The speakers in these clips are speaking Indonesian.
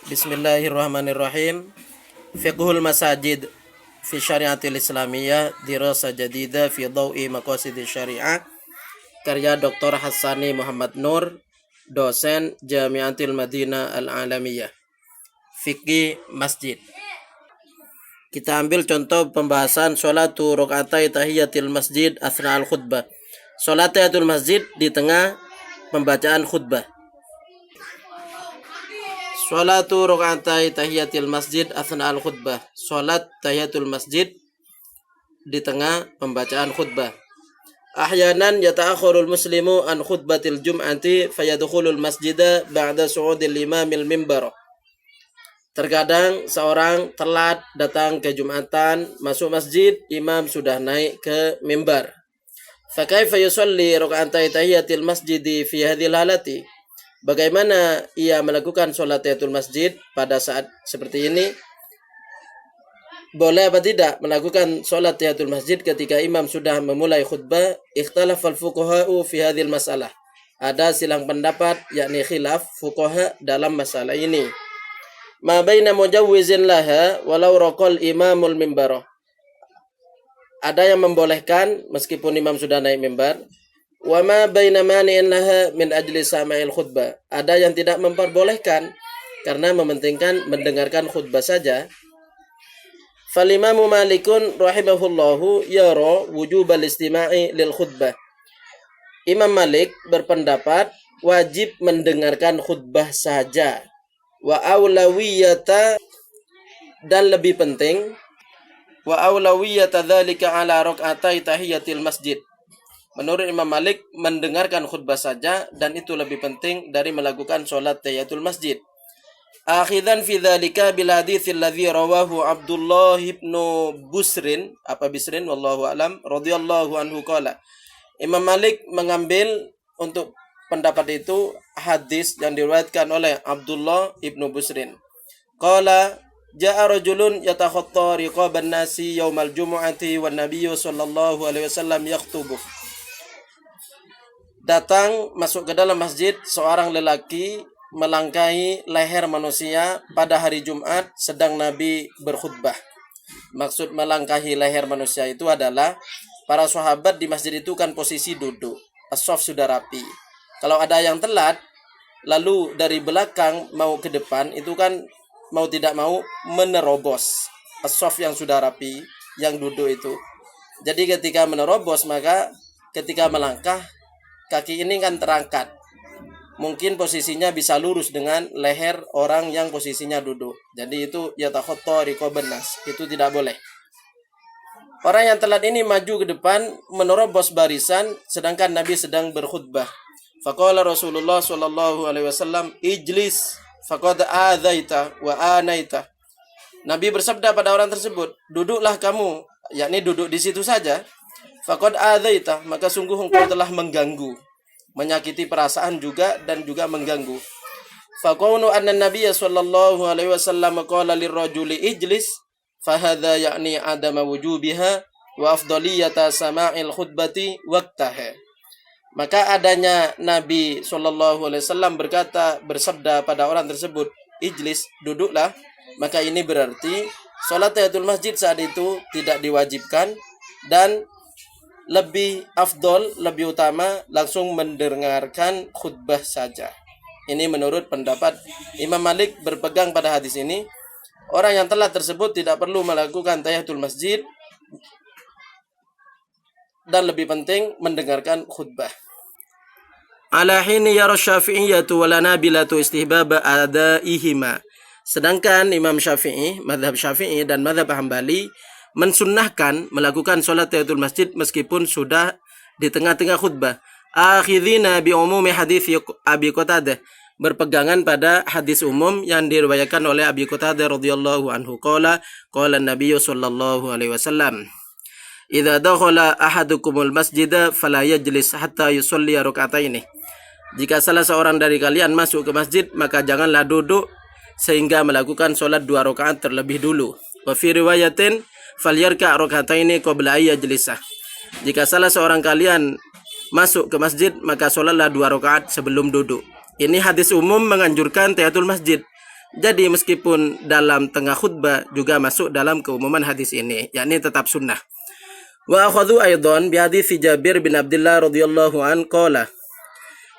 Bismillahirrahmanirrahim. Fiqhul masajid fi syariatil islamiyah, dirasa jadida fi dawi maqasidis syariah. Karya Dr. Hassani Muhammad Nur, dosen Jamiatil Madinah Al-Alamiyah. Fikih masjid. Kita ambil contoh pembahasan sholatu rokaatai tahiyatil masjid asna al-khutbah. Sholat tahiyatul masjid di tengah pembacaan khutbah. Sholatu rokaatai tahiyatil masjid asna al-khutbah. Sholat tahiyatul masjid di tengah pembacaan khutbah. Ahyanan yata'akhirul muslimu an khutbatil jum'ati fayadkhulul masjida ba'da su'udil imamil mimbar. Terkadang seorang telat datang ke Jumatan, masuk masjid, imam sudah naik ke mimbar. Fakaifa yusalli raka'atai tahiyatil masjidi fi hadhil halati? Bagaimana ia melakukan sholat tahiyatul masjid pada saat seperti ini? Boleh apa tidak melakukan sholat tahiyatul masjid ketika imam sudah memulai khutbah? Ikhtalafal fuqaha'u fi hadhil masalah. Ada silang pendapat, yakni khilaf fuqaha dalam masalah ini. Ma baina mujawwizin laha walau raqal imamul mimbar. Ada yang membolehkan meskipun imam sudah naik mimbar. Wa ma baina mani'in laha min ajli sama'il khutbah. Ada yang tidak memperbolehkan karena mementingkan mendengarkan khutbah saja. Fal-imamu Malikun rahimahullahu yara wujubal istima'i lil khutbah. Imam Malik berpendapat wajib mendengarkan khutbah saja. Wa aulawiyata, dan lebih penting, wa aulawiyata dzalika ala rak'atai tahiyatil masjid. Menurut Imam Malik, mendengarkan khutbah saja dan itu lebih penting dari melakukan sholat tahiyatul masjid. Akhidan fi dzalika bil haditsil ladzi rawahu Abdullah ibn Busrin, Bisrin wallahu alam, radhiyallahu anhu qala. Imam Malik mengambil untuk pendapat itu hadis yang diriwayatkan oleh Abdullah ibnu Busrin. Qala ja'a rajulun yatakhatta riqaban nasi yaumal jumu'ati wan nabiyyu sallallahu alaihi wasallam yakhutubu. Datang masuk ke dalam masjid seorang lelaki melangkahi leher manusia pada hari Jumat sedang Nabi berkhutbah. Maksud melangkahi leher manusia itu adalah para sahabat di masjid itu kan posisi duduk. As-shaf sudah rapi. Kalau ada yang telat, lalu dari belakang mau ke depan, itu kan mau tidak mau menerobos as-shaf yang sudah rapi, yang duduk itu. Jadi ketika menerobos, maka ketika melangkah, kaki ini kan terangkat. Mungkin posisinya bisa lurus dengan leher orang yang posisinya duduk. Jadi itu yatakhatta riqaban nas, itu tidak boleh. Orang yang telat ini maju ke depan, menerobos barisan, sedangkan Nabi sedang berkhutbah. Faqala Rasulullah sallallahu alaihi wasallam, ijlis faqad adzaita wa anaita. Nabi bersabda pada orang tersebut, duduklah kamu, yakni duduk di situ saja. Faqad adzaita, maka sungguh engkau telah mengganggu, menyakiti perasaan juga dan juga mengganggu. Faqawnu anna Nabiy sallallahu alaihi wasallam qala lirrajuli ijlis, fahadha yakni adama wujubiha wa afdaliyata sama'il khutbati waqtaha. Maka adanya Nabi SAW bersabda pada orang tersebut, ijlis, duduklah, maka ini berarti sholat tahiyatul masjid saat itu tidak diwajibkan dan lebih afdol, lebih utama langsung mendengarkan khutbah saja. Ini menurut pendapat Imam Malik berpegang pada hadis ini. Orang yang telat tersebut tidak perlu melakukan tahiyatul masjid dan lebih penting mendengarkan khutbah. Ala hini yara syafi'iyatu wal hanabilatu istihbaba adaihima. Sedangkan Imam Syafi'i, mazhab Syafi'i dan mazhab Hambali mensunnahkan melakukan sholat tahiyatul masjid meskipun sudah di tengah-tengah khutbah. Akhidhina bi umumi hadis Abi Qatadah, berpegangan pada hadis umum yang diriwayatkan oleh Abi Qatadah radhiyallahu anhu qala Nabi sallallahu alaihi wasallam, idza dakhala ahadukumul masjida fala yajlis hatta yusalli rak'ataini. Jika salah seorang dari kalian masuk ke masjid, maka janganlah duduk sehingga melakukan sholat 2 rakaat terlebih dulu. Wa fi riwayatin falyarka' rak'ataini qabla ayyajlisa. Jika salah seorang kalian masuk ke masjid, maka sholatlah 2 rakaat sebelum duduk. Ini hadis umum menganjurkan tahiyatul masjid. Jadi meskipun dalam tengah khutbah juga masuk dalam keumuman hadis ini, yakni tetap sunnah. Wa akhadhu aidan bi hadits Jabir bin Abdullah radhiyallahu an qala.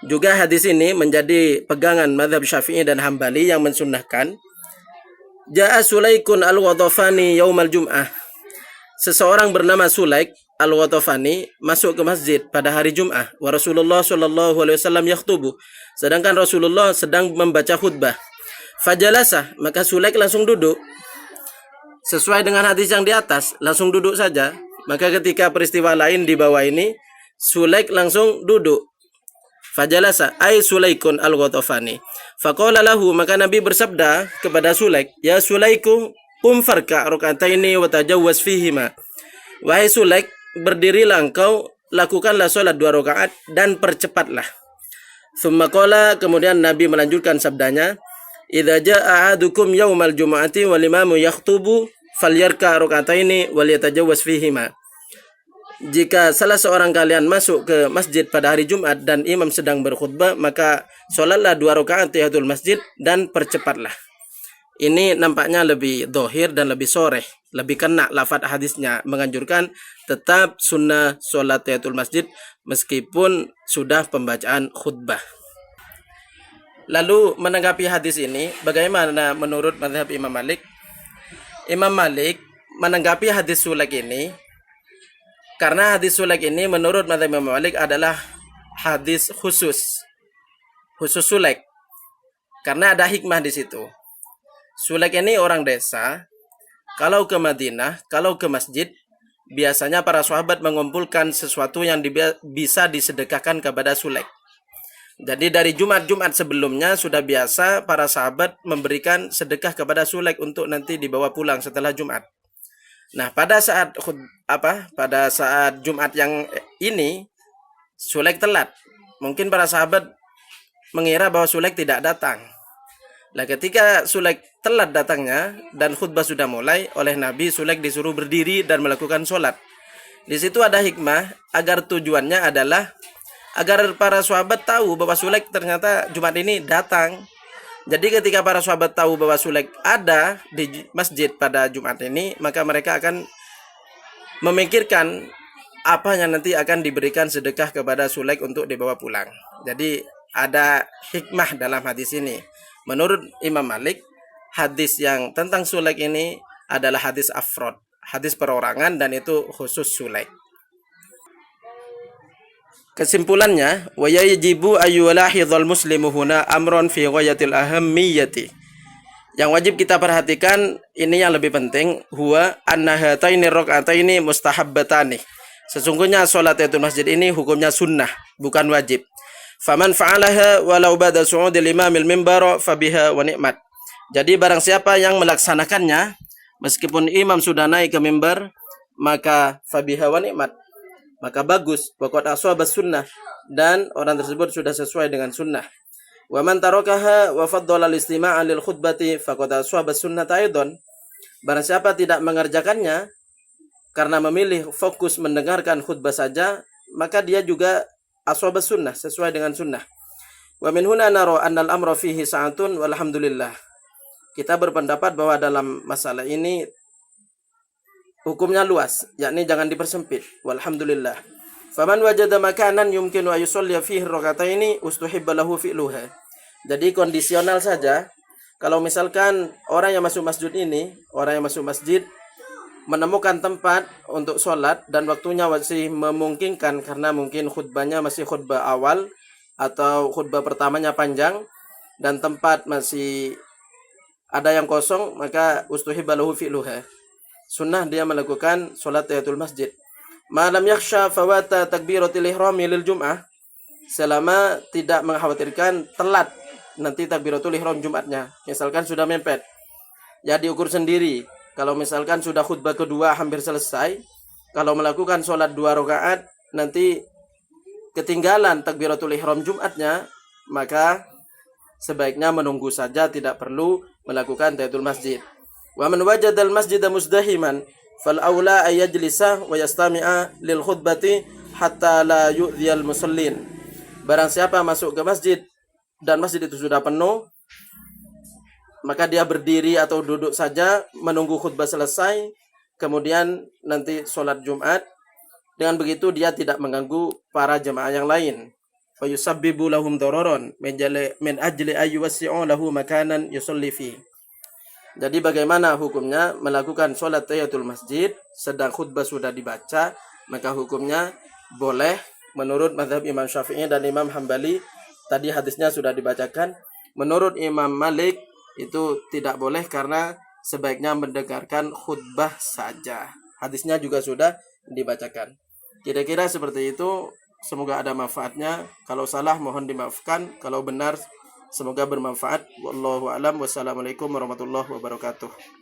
Juga hadis ini menjadi pegangan mazhab Syafi'i dan Hambali yang mensunnahkan Ja'a Sulaikun al-Ghadafani yaumal Jum'ah. Seseorang bernama Sulaik al-Ghadafani masuk ke masjid pada hari Jum'ah. Wa Rasulullah sallallahu alaihi wasallam yakhutubu. Sedangkan Rasulullah sedang membaca khutbah. Fajalasa, maka Sulaik langsung duduk. Sesuai dengan hadis yang di atas, langsung duduk saja. Maka ketika peristiwa lain di bawah ini, Sulaik langsung duduk. Fajalasa ay Sulaikun al-Ghatafani. Faqala lahu, maka Nabi bersabda kepada Sulaik, "Ya Sulaiku, qum farka raka'ataini wa tajawwaz fihima." Wahai Sulaik, berdirilah engkau, lakukanlah salat 2 rakaat dan percepatlah. Tsumma qala, kemudian Nabi melanjutkan sabdanya, "Idza jaa ahadukum yaumal jumu'ati wal imamu yakhutubu falyarka raka'ataini wal yatajawwaz fihima." Jika salah seorang kalian masuk ke masjid pada hari Jumat dan imam sedang berkhutbah, maka sholatlah 2 rakaat tahiyatul masjid dan percepatlah. Ini nampaknya lebih dohir dan lebih soreh, lebih kena lafaz hadisnya, menganjurkan tetap sunnah sholat tahiyatul masjid meskipun sudah pembacaan khutbah. Lalu menanggapi hadis ini, bagaimana menurut mazhab Imam Malik? Imam Malik menanggapi hadis Sulaik ini, karena hadis Sulaik ini menurut mazhab Imam Malik adalah hadis khusus Sulaik. Karena ada hikmah di situ. Sulaik ini orang desa, kalau ke Madinah, kalau ke masjid, biasanya para sahabat mengumpulkan sesuatu yang bisa disedekahkan kepada Sulaik. Jadi dari Jumat-Jumat sebelumnya sudah biasa para sahabat memberikan sedekah kepada Sulaik untuk nanti dibawa pulang setelah Jumat. Nah, pada saat Jumat yang ini Sulaik telat. Mungkin para sahabat mengira bahwa Sulaik tidak datang. Nah, ketika Sulaik telat datangnya dan khutbah sudah mulai, oleh Nabi Sulaik disuruh berdiri dan melakukan sholat. Di situ ada hikmah, agar tujuannya adalah agar para sahabat tahu bahwa Sulaik ternyata Jumat ini datang. Jadi ketika para sahabat tahu bahwa Sulaik ada di masjid pada Jumat ini, maka mereka akan memikirkan apa yang nanti akan diberikan sedekah kepada Sulaik untuk dibawa pulang. Jadi ada hikmah dalam hadis ini. Menurut Imam Malik, hadis yang tentang Sulaik ini adalah hadis afrod, hadis perorangan, dan itu khusus Sulaik. Kesimpulannya, wa yajibu ayyulahidhal muslimu huna amron fi ghayatil ahammiyati. Yang wajib kita perhatikan, ini yang lebih penting, huwa anna hataini raka'ataini mustahabbatani. Sesungguhnya salat tahiyatul masjid ini hukumnya sunnah, bukan wajib. Faman fa'alaha walau ba'da su'udil imamil mimbar fabiha wa ni'mat. Jadi barang siapa yang melaksanakannya meskipun imam sudah naik ke mimbar, maka fabiha wa ni'mat, maka bagus, waqad ashabas sunnah, dan orang tersebut sudah sesuai dengan sunnah. Wa man tarakaha wa faddala al-istima'a lil khutbati faqad ashabas sunnata aidan. Barang siapa tidak mengerjakannya karena memilih fokus mendengarkan khutbah saja, maka dia juga ashabas sunnah, sesuai dengan sunnah. Wa min huna nara anna al-amra fihi sa'atun walhamdulillah. Kita berpendapat bahwa dalam masalah ini hukumnya luas, yakni jangan dipersempit. Walhamdulillah. Faman wajada makanan yumkinu ayusolli fihi raka'ataini ustuhibba lahu fi'luha. Jadi kondisional saja. Kalau misalkan orang yang masuk masjid menemukan tempat untuk sholat dan waktunya masih memungkinkan karena mungkin khutbahnya masih khutbah awal atau khutbah pertamanya panjang dan tempat masih ada yang kosong, maka ustuhibba lahu fi'luha. Sunnah dia melakukan sholat tahiyatul masjid. Malam yakhsha fawata takbiratul ihrami lil jum'ah, selama tidak mengkhawatirkan telat nanti takbiratul ihram Jumatnya. Misalkan sudah mepet, ya diukur sendiri. Kalau misalkan sudah khutbah kedua hampir selesai, kalau melakukan sholat 2 rakaat nanti ketinggalan takbiratul ihram Jumatnya, maka sebaiknya menunggu saja, tidak perlu melakukan tahiyatul masjid. Wa man wajadal masjida musdahiman fal aula ay yajlisa wa yastami'a lil khutbati hatta la yu'dhiyal musallin. Barang siapa masuk ke masjid dan masjid itu sudah penuh, maka dia berdiri atau duduk saja menunggu khutbah selesai, kemudian nanti sholat Jumat. Dengan begitu dia tidak mengganggu para jemaah yang lain. Fa yusabbibu lahum dararan min ajli ayyusi'u lahu makanan yusalli fi. Jadi bagaimana hukumnya melakukan sholat tahiyatul masjid sedang khutbah sudah dibaca? Maka hukumnya boleh menurut mazhab Imam Syafi'i dan Imam Hambali. Tadi hadisnya sudah dibacakan. Menurut Imam Malik itu tidak boleh karena sebaiknya mendengarkan khutbah saja. Hadisnya juga sudah dibacakan. Kira-kira seperti itu. Semoga ada manfaatnya. Kalau salah mohon dimaafkan. Kalau benar semoga bermanfaat. Wallahu a'lam. Wassalamualaikum warahmatullahi wabarakatuh.